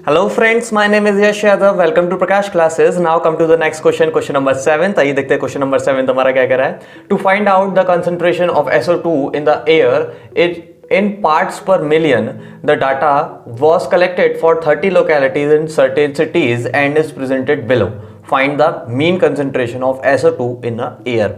Hello friends, my name is Yash Yadav. Welcome to Prakash classes. Now come to the next question, question number 7. आइए देखते हैं question number 7 हमारा क्या कह रहा है. To find out the concentration of SO2 in the air in parts per million, the data was collected for 30 localities in certain cities and is presented below. Find the mean concentration of SO2 in the air.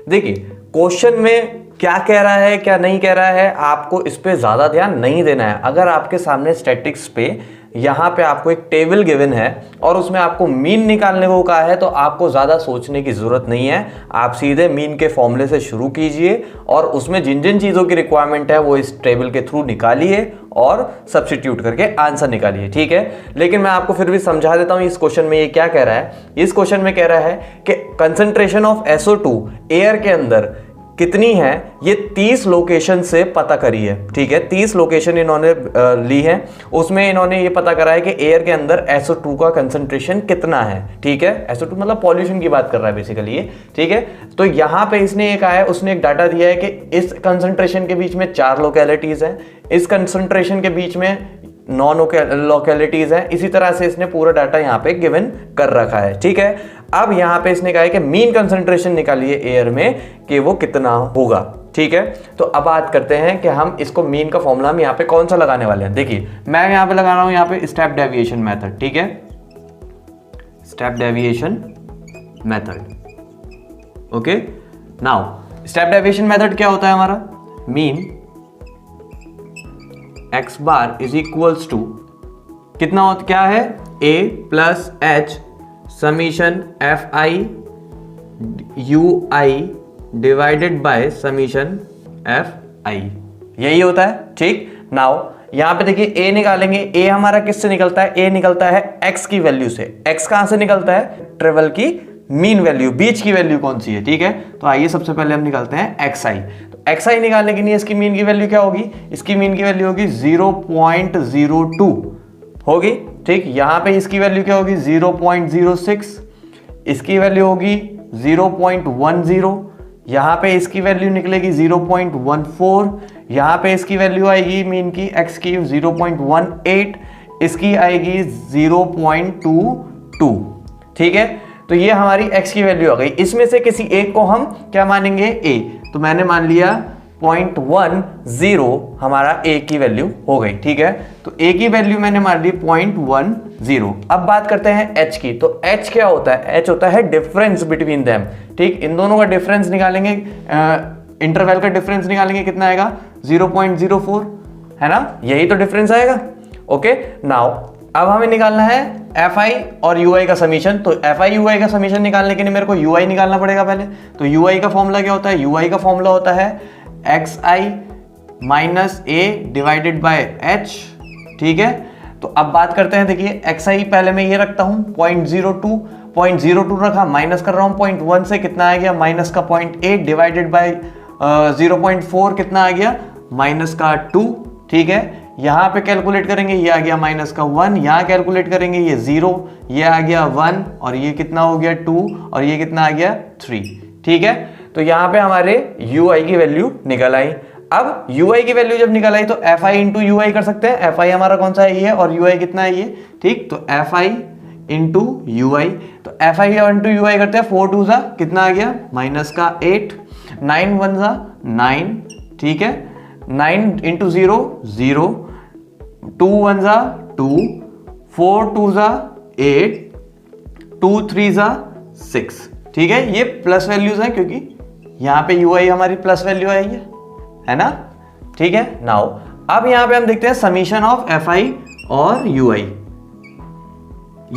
देखिए question में क्या कह रहा है क्या नहीं कह रहा है, आपको इस पे ज्यादा ध्यान नहीं देना है. अगर आपके सामने स्टैटिक्स पे यहाँ पे आपको एक टेबल गिवन है और उसमें आपको मीन निकालने को कहा है तो आपको ज़्यादा सोचने की ज़रूरत नहीं है. आप सीधे मीन के फॉर्मूले से शुरू कीजिए और उसमें जिन जिन चीज़ों की रिक्वायरमेंट है वो इस टेबल के थ्रू निकालिए और सब्स्टिट्यूट करके आंसर निकालिए. ठीक है, लेकिन मैं आपको फिर भी समझा देता हूँ इस क्वेश्चन में ये क्या कह रहा है. इस क्वेश्चन में कह रहा है कि कंसंट्रेशन ऑफ SO2 एयर के अंदर कितनी है ये 30 लोकेशन से पता करी है. ठीक है, 30 लोकेशन इन्होंने ली है, उसमें इन्होंने ये पता करा है कि एयर के अंदर SO2 का कंसंट्रेशन कितना है. ठीक है, SO2 मतलब पॉल्यूशन की बात कर रहा है बेसिकली ये. ठीक है, तो यहाँ पे इसने एक आया, उसने एक डाटा दिया है कि इस कंसंट्रेशन के बीच में 4 लोकेलिटीज हैं, इस कंसंट्रेशन के बीच में 9 लोकेलिटीज हैं. इसी तरह से इसने पूरा डाटा यहाँ पे गिवन कर रखा है. ठीक है, अब यहाँ पे इसने कहा है कि मीन कंसंट्रेशन निकालिए एयर में कि वो कितना होगा. ठीक है, तो अब बात करते हैं कि हम इसको मीन का फॉर्मूला हम यहाँ पे कौन सा लगाने वाले हैं. देखिए मैं यहाँ पे लगा रहा हूँ यहाँ पे स्टेप डेविएशन मेथड. ठीक है, step deviation method. Okay, now step deviation method क्या होता है हमारा. Mean x bar is equals to कितना होता क्या है, a plus H summation F I U I divided by summation F I, यही होता है. ठीक, नाउ यहां पे देखिए a निकालेंगे. a हमारा किससे निकलता है, a निकलता है x की वैल्यू से. x कहां से निकलता है, ट्रेवल की मीन वैल्यू, बीच की वैल्यू कौन सी है. ठीक है, तो आइए सबसे पहले हम निकालते हैं xi. तो xi निकालने के लिए इसकी मीन की वैल्यू क्या होगी, इसकी मीन की वैल्यू होगी 0.02 होगी. ठीक, यहां पे इसकी वैल्यू क्या होगी 0.06, इसकी वैल्यू होगी 0.10, यहां पे इसकी वैल्यू निकलेगी 0.14, यहां पे इसकी वैल्यू आएगी मीन की x की 0.18, इसकी आएगी 0.22. ठीक है, तो ये हमारी x की वैल्यू आ गई. इसमें से किसी एक को हम क्या मानेंगे, a. तो मैंने मान लिया 0.10 हमारा a की वैल्यू हो गई. ठीक है, तो a की वैल्यू मैंने मान ली 0.10. अब बात करते हैं h की. तो h क्या होता है, h होता है डिफरेंस बिटवीन देम. ठीक, इन दोनों का डिफरेंस निकालेंगे, इंटरवल का डिफरेंस निकालेंगे, कितना आएगा 0.04 है ना, यही तो डिफरेंस आएगा. ओके, नाउ अब हमें निकालना है Fi और Ui का समीशन. तो Fi Ui का समीशन निकालने के लिए मेरे को Ui निकालना पड़ेगा पहले. तो Ui का फॉर्मूला क्या होता है, Ui का फॉर्मूला होता है xi minus a divided by h. ठीक है, तो अब बात करते हैं. देखिए xi पहले मैं ये रखता हूँ 0.02 रखा, माइनस कर रहा हूँ 0.1 से, कितना आ गया माइनस का 0.8 डिवाइडेड बाय 0.4, कितना आ गया माइनस का 2. ठीक है, यहाँ पे कैलकुलेट करेंगे, ये आ गया माइनस का 1, यहाँ कैलकुलेट करेंगे ये 0, ये आ गया 1 और ये कितना हो गया 2 और ये कितना आ गया 3. ठीक है, तो यहाँ पे हमारे ui की वैल्यू निकल आई. अब ui की वैल्यू जब निकल आई तो fi इंटू ui कर सकते हैं. fi हमारा कौन सा है, ये, और ui कितना है ये. ठीक, तो fi इंटू ui, तो fi इंटू ui करते हैं. 4 2 सा कितना आ गया माइनस का 8, 9 1 सा 9. ठीक है, 9 इंटू 0 0, 2 1 सा 2, 4 2 सा 8, 2 3 सा 6. ठीक है, ये प्लस वैल्यूज हैं क्योंकि यहाँ पे ui हमारी प्लस वैल्यू आई है ना. ठीक है, नाउ अब यहाँ पे हम देखते हैं समीशन ऑफ fi और ui.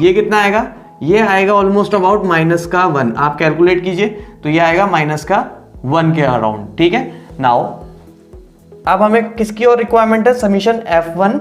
ये कितना आएगा, ये आएगा ऑलमोस्ट अबाउट माइनस का 1. आप कैलकुलेट कीजिए तो ये आएगा माइनस का 1 के अराउंड. ठीक है, नाउ अब हमें किसकी और रिक्वायरमेंट है, समीशन f1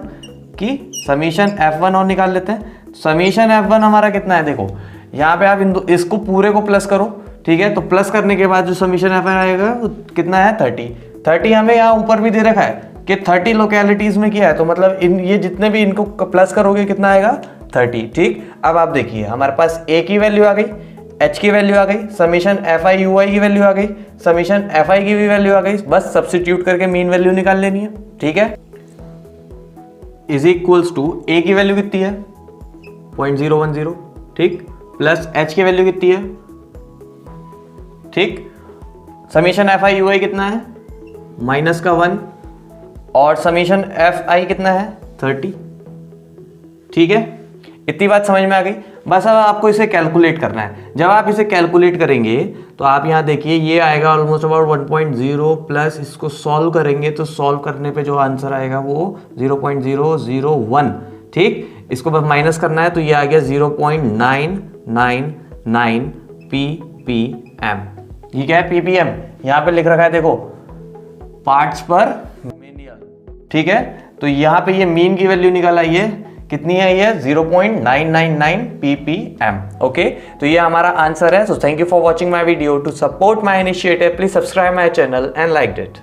की. समीशन f1 और निकाल लेते हैं. समीशन f1 हमारा कितना है, देखो यहाँ पे आप इसको पूरे को प्लस करो. ठीक है, तो प्लस करने के बाद जो समीशन f1 आएगा वो कितना है 30. हमें यहाँ ऊपर भी दे रखा है कि 30 लोकेलिटीज में किया है, तो मतलब ये जितने भी इनको प्लस करोगे कितना आएगा 30. ठीक, अब आप देखिए हमारे पास a की वैल्यू आ गई, h की वैल्यू आ गई, समीशन fi ui की वैल्यू आ गई, समीशन fi की भी वैल्यू आ गई. बस सब्स्टिट्यूट करके मीन वैल्यू निकाल लेनी है. ठीक है, इज इक्वल्स टू a की वैल्यू कितनी है 0.010, ठीक, प्लस h की वैल्यू कितनी है, ठीक, समीशन एफ आई यू आई कितना है, माइनस का 1, और समीशन एफ आई कितना है 30, ठीक है। इतनी बात समझ में आ गई। बस अब आपको इसे कैलकुलेट करना है। जब आप इसे कैलकुलेट करेंगे तो आप यहाँ देखिए ये आएगा ऑलमोस्ट अबाउट 1.0 प्लस इसको सॉल्व करेंगे तो सॉल्व करने पे जो आंसर आएगा वो 0.001, ठीक। इसको बस माइनस करना है तो ये आ गया 0.999 ppm। ये क्या है ppm, यहाँ पे लिख रखा है देखो पार्ट्स पर मिलियन, ठीक है। तो यहाँ पे ये मीन की वैल्यू निकल आई है, कितनी है ये 0.999 ppm, ओके। तो ये हमारा आंसर है। So thank you for watching my video. To support my initiative please subscribe my channel and like it.